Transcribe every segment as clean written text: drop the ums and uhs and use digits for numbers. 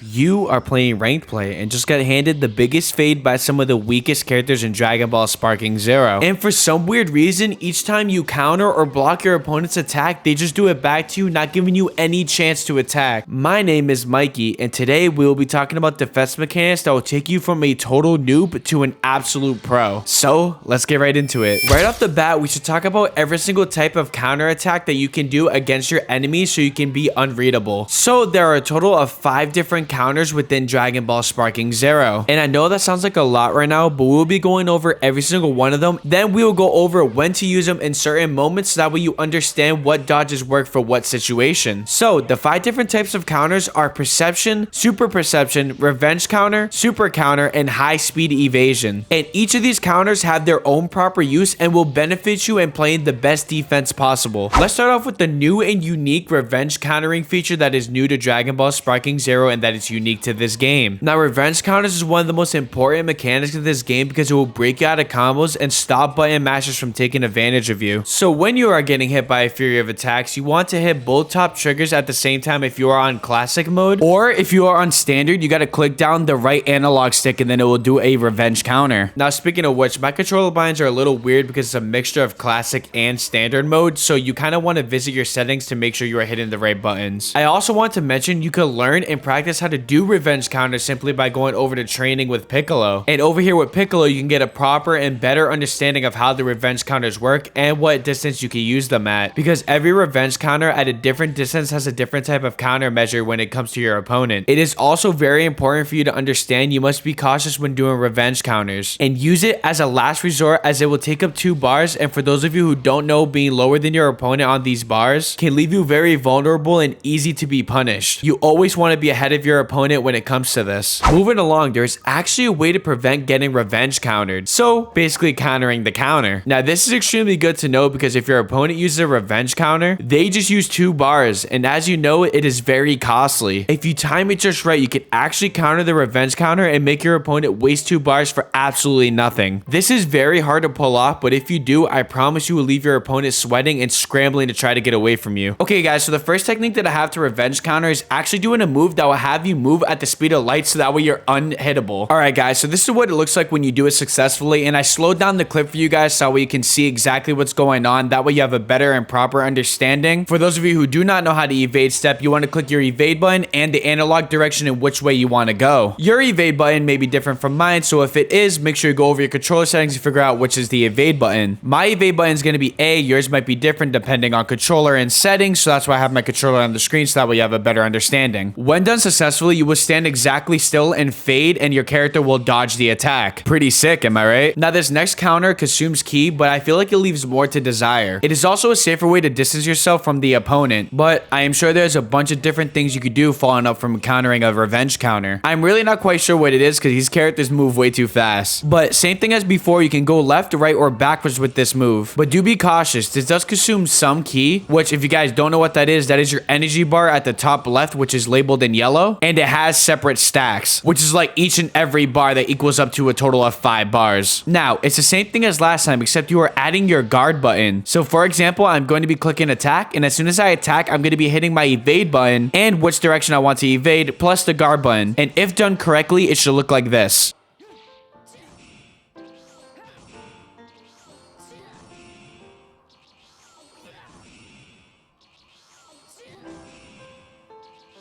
You are playing ranked play and just got handed the biggest fade by some of the weakest characters in Dragon Ball Sparking Zero. And for some weird reason, each time you counter or block your opponent's attack, they just do it back to you, not giving you any chance to attack. My name is Mikey, and today we will be talking about defense mechanics that will take you from a total noob to an absolute pro. So let's get right into it. Right off the bat, we should talk about every single type of counter attack that you can do against your enemies so you can be unreadable. So there are a total of 5 different counters within Dragon Ball Sparking Zero. And I know that sounds like a lot right now, but we'll be going over every single one of them. Then we will go over when to use them in certain moments so that way you understand what dodges work for what situation. So the 5 different types of counters are Perception, Super Perception, Revenge Counter, Super Counter, and High Speed Evasion. And each of these counters have their own proper use and will benefit you in playing the best defense possible. Let's start off with the new and unique Revenge Countering feature that is new to Dragon Ball Sparking Zero and that is unique to this game. Now, Revenge Counters is one of the most important mechanics of this game because it will break you out of combos and stop button mashers from taking advantage of you. So when you are getting hit by a fury of attacks, you want to hit both top triggers at the same time if you are on classic mode, or if you are on standard, you got to click down the right analog stick and then it will do a revenge counter. Now, speaking of which, my controller buttons are a little weird because it's a mixture of classic and standard mode, so you kind of want to visit your settings to make sure you are hitting the right buttons. I also want to mention you can learn and practice how to do revenge counters simply by going over to training with Piccolo. And over here with Piccolo, you can get a proper and better understanding of how the revenge counters work and what distance you can use them at, because every revenge counter at a different distance has a different type of counter measure when it comes to your opponent. It is also very important for you to understand you must be cautious when doing revenge counters and use it as a last resort, as it will take up 2 bars, and for those of you who don't know, being lower than your opponent on these bars can leave you very vulnerable and easy to be punished. You always want to be ahead of your opponent when it comes to this. Moving along, there's actually a way to prevent getting revenge countered, so basically countering the counter. Now, this is extremely good to know because if your opponent uses a revenge counter, they just use 2 bars, and as you know, it is very costly. If you time it just right, you can actually counter the revenge counter and make your opponent waste 2 bars for absolutely nothing. This is very hard to pull off, but if you do, I promise you will leave your opponent sweating and scrambling to try to get away from you. Okay guys, so the first technique that I have to revenge counter is actually doing a move that will have you move at the speed of light so that way you're unhittable. Alright guys, so this is what it looks like when you do it successfully, and I slowed down the clip for you guys so that way you can see exactly what's going on. That way you have a better and proper understanding. For those of you who do not know how to evade step, you want to click your evade button and the analog direction in which way you want to go. Your evade button may be different from mine, so if it is, make sure you go over your controller settings and figure out which is the evade button. My evade button is going to be A, yours might be different depending on controller and settings, so that's why I have my controller on the screen so that way you have a better understanding. When done successfully, you will stand exactly still and fade, and your character will dodge the attack. Pretty sick, am I right? Now, this next counter consumes ki, but I feel like it leaves more to desire. It is also a safer way to distance yourself from the opponent, but I am sure there's a bunch of different things you could do following up from countering a revenge counter. I'm really not quite sure what it is because these characters move way too fast. But same thing as before, you can go left, right, or backwards with this move. But do be cautious. This does consume some ki, which if you guys don't know what that is your energy bar at the top left, which is labeled in yellow, and it has separate stacks, which is like each and every bar that equals up to a total of 5 bars. Now, it's the same thing as last time, except you are adding your guard button. So for example, I'm going to be clicking attack, and as soon as I attack, I'm going to be hitting my evade button and which direction I want to evade, plus the guard button. And if done correctly, it should look like this.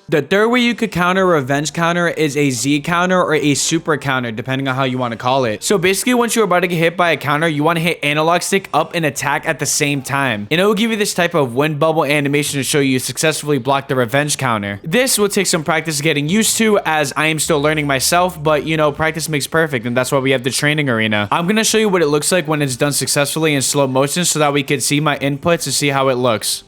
The third way you could counter a revenge counter is a Z counter or a super counter, depending on how you want to call it. So basically, once you're about to get hit by a counter, you want to hit analog stick up and attack at the same time. And it will give you this type of wind bubble animation to show you successfully block the revenge counter. This will take some practice getting used to, as I am still learning myself, but you know, practice makes perfect, and that's why we have the training arena. I'm going to show you what it looks like when it's done successfully in slow motion so that we can see my inputs and see how it looks.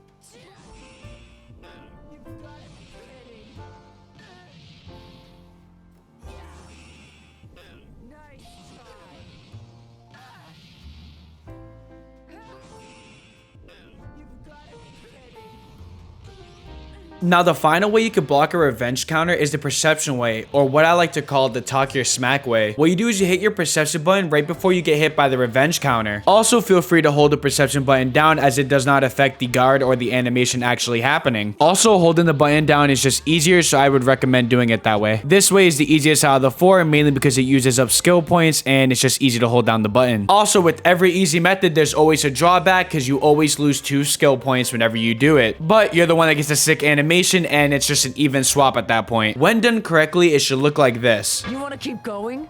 Now, the final way you can block a revenge counter is the perception way, or what I like to call the talk your smack way. What you do is you hit your perception button right before you get hit by the revenge counter. Also, feel free to hold the perception button down as it does not affect the guard or the animation actually happening. Also, holding the button down is just easier, so I would recommend doing it that way. This way is the easiest out of the four, mainly because it uses up skill points and it's just easy to hold down the button. Also, with every easy method, there's always a drawback because you always lose 2 skill points whenever you do it. But you're the one that gets a sick animation and it's just an even swap at that point. When done correctly, it should look like this. You want to keep going?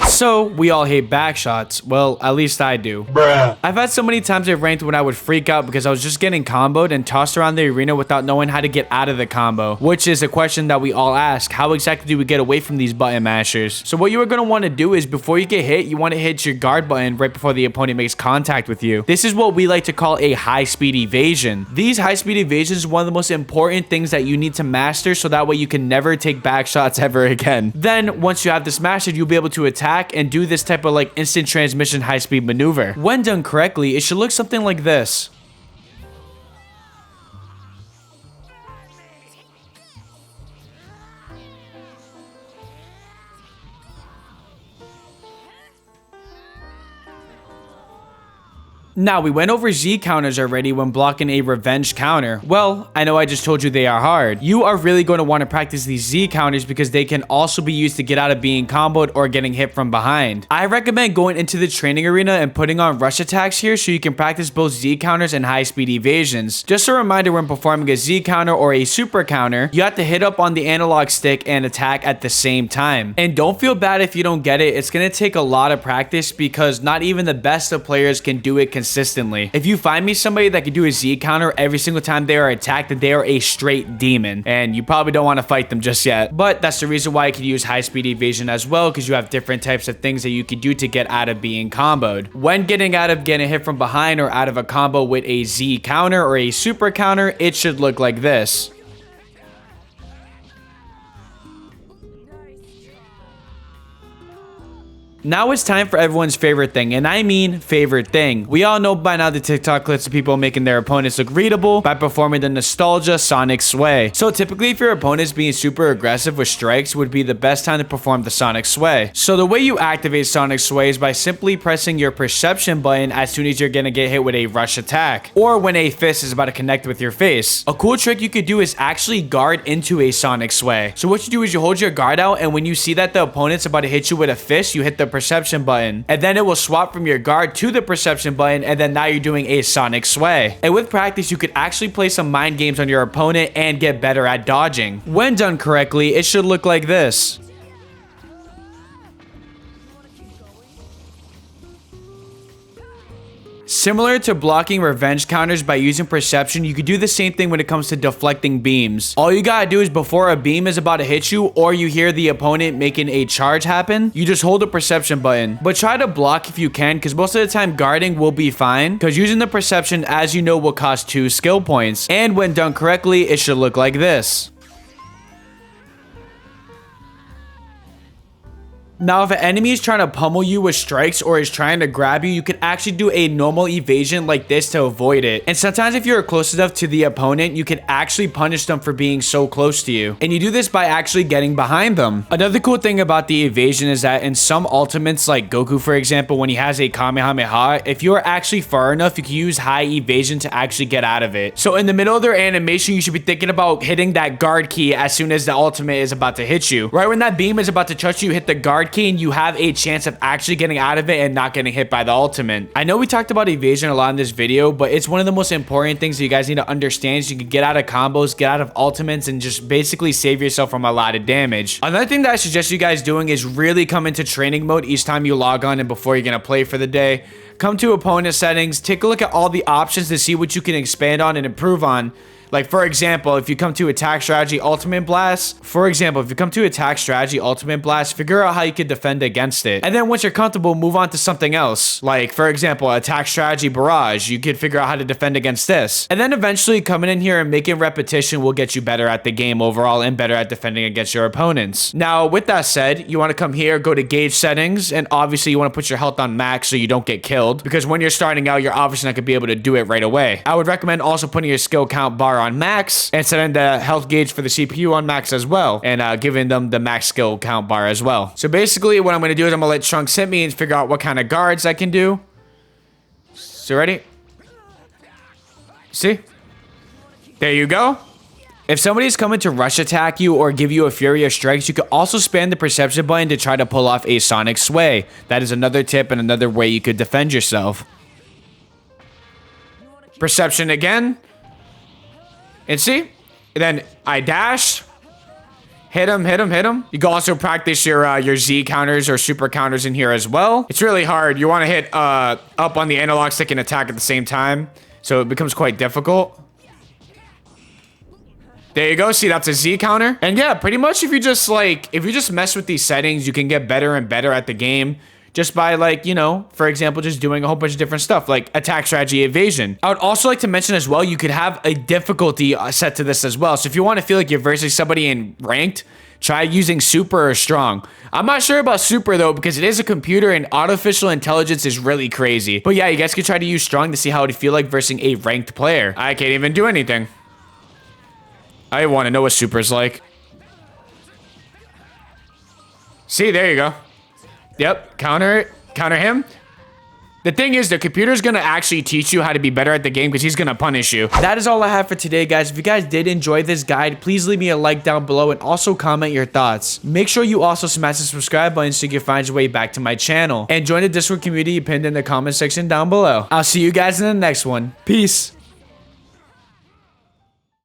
So, we all hate back shots. Well, at least I do. Bruh. I've had so many times I've ranked when I would freak out because I was just getting comboed and tossed around the arena without knowing how to get out of the combo, which is a question that we all ask. How exactly do we get away from these button mashers? So what you are going to want to do is before you get hit, you want to hit your guard button right before the opponent makes contact with you. This is what we like to call a high-speed evasion. These high-speed evasions is one of the most important things that you need to master so that way you can never take back shots ever again. Then, once you have this mastered, you'll be able to attack and do this type of like instant transmission high-speed maneuver. When done correctly, it should look something like this. Now, we went over Z counters already when blocking a revenge counter. Well, I know I just told you they are hard. You are really going to want to practice these Z counters because they can also be used to get out of being comboed or getting hit from behind. I recommend going into the training arena and putting on rush attacks here so you can practice both Z counters and high-speed evasions. Just a reminder, when performing a Z counter or a super counter, you have to hit up on the analog stick and attack at the same time. And don't feel bad if you don't get it. It's going to take a lot of practice because not even the best of players can do it consistently. If you find me somebody that can do a Z counter every single time they are attacked, then they are a straight demon, and you probably don't want to fight them just yet. But that's the reason why you can use high-speed evasion as well, because you have different types of things that you can do to get out of being comboed. When getting out of getting hit from behind or out of a combo with a Z counter or a super counter, it should look like this. Now it's time for everyone's favorite thing, and I mean favorite thing. We all know by now the TikTok clips of people making their opponents look readable by performing the nostalgia Sonic Sway. So typically if your opponent's being super aggressive with strikes would be the best time to perform the Sonic Sway. So the way you activate Sonic Sway is by simply pressing your perception button as soon as you're gonna get hit with a rush attack, or when a fist is about to connect with your face. A cool trick you could do is actually guard into a Sonic Sway. So what you do is you hold your guard out, and when you see that the opponent's about to hit you with a fist, you hit the perception button, and then it will swap from your guard to the perception button, and then now you're doing a Sonic Sway. And with practice, you could actually play some mind games on your opponent and get better at dodging. When done correctly, it should look like this. Similar to blocking revenge counters by using perception, you could do the same thing when it comes to deflecting beams. All you gotta do is before a beam is about to hit you or you hear the opponent making a charge happen, you just hold the perception button. But try to block if you can, because most of the time guarding will be fine, because using the perception, as you know, will cost 2 skill points. And when done correctly, it should look like this. Now, if an enemy is trying to pummel you with strikes or is trying to grab you, you can actually do a normal evasion like this to avoid it. And sometimes if you're close enough to the opponent, you can actually punish them for being so close to you. And you do this by actually getting behind them. Another cool thing about the evasion is that in some ultimates, like Goku, for example, when he has a Kamehameha, if you're actually far enough, you can use high evasion to actually get out of it. So in the middle of their animation, you should be thinking about hitting that guard key as soon as the ultimate is about to hit you. Right when that beam is about to touch you, hit the guard key and you have a chance of actually getting out of it and not getting hit by the ultimate. I know we talked about evasion a lot in this video, but it's one of the most important things that you guys need to understand so you can get out of combos, get out of ultimates, and just basically save yourself from a lot of damage. Another thing that I suggest you guys doing is really come into training mode each time you log on and before you're gonna play for the day. Come to opponent settings, take a look at all the options to see what you can expand on and improve on. Like, for example, if you come to attack strategy ultimate blast, figure out how you can defend against it. And then once you're comfortable, move on to something else. Like, for example, attack strategy barrage, you could figure out how to defend against this. And then eventually coming in here and making repetition will get you better at the game overall and better at defending against your opponents. Now, with that said, you want to come here, go to gauge settings, and obviously you want to put your health on max so you don't get killed, because when you're starting out, you're obviously not going to be able to do it right away. I would recommend also putting your skill count bar bar on max and setting the health gauge for the CPU on max as well, and giving them the max skill count bar as well. So basically what I'm going to do is I'm going to let Trunks hit me and figure out what kind of guards I can do. So ready? See? There you go. If somebody's coming to rush attack you or give you a Fury of Strikes, you could also spam the perception button to try to pull off a Sonic Sway. That is another tip and another way you could defend yourself. Perception again. And see? And then I dashed. Hit him, hit him, hit him. You can also practice your Z counters or super counters in here as well. It's really hard. You want to hit up on the analog stick and attack at the same time. So it becomes quite difficult. There you go. See, that's a Z counter. And yeah, pretty much if you just mess with these settings, you can get better and better at the game just by for example, just doing a whole bunch of different stuff like attack strategy, evasion. I would also like to mention as well, you could have a difficulty set to this as well. So if you want to feel like you're versing somebody in ranked, try using super or strong. I'm not sure about super though, because it is a computer and artificial intelligence is really crazy. But yeah, you guys could try to use strong to see how it would feel like versing a ranked player. I can't even do anything. I want to know what super's like. See, there you go. Yep, counter him. The thing is, the computer's gonna actually teach you how to be better at the game because he's gonna punish you. That is all I have for today, guys. If you guys did enjoy this guide, please leave me a like down below and also comment your thoughts. Make sure you also smash the subscribe button so you can find your way back to my channel. And join the Discord community pinned in the comment section down below. I'll see you guys in the next one. Peace.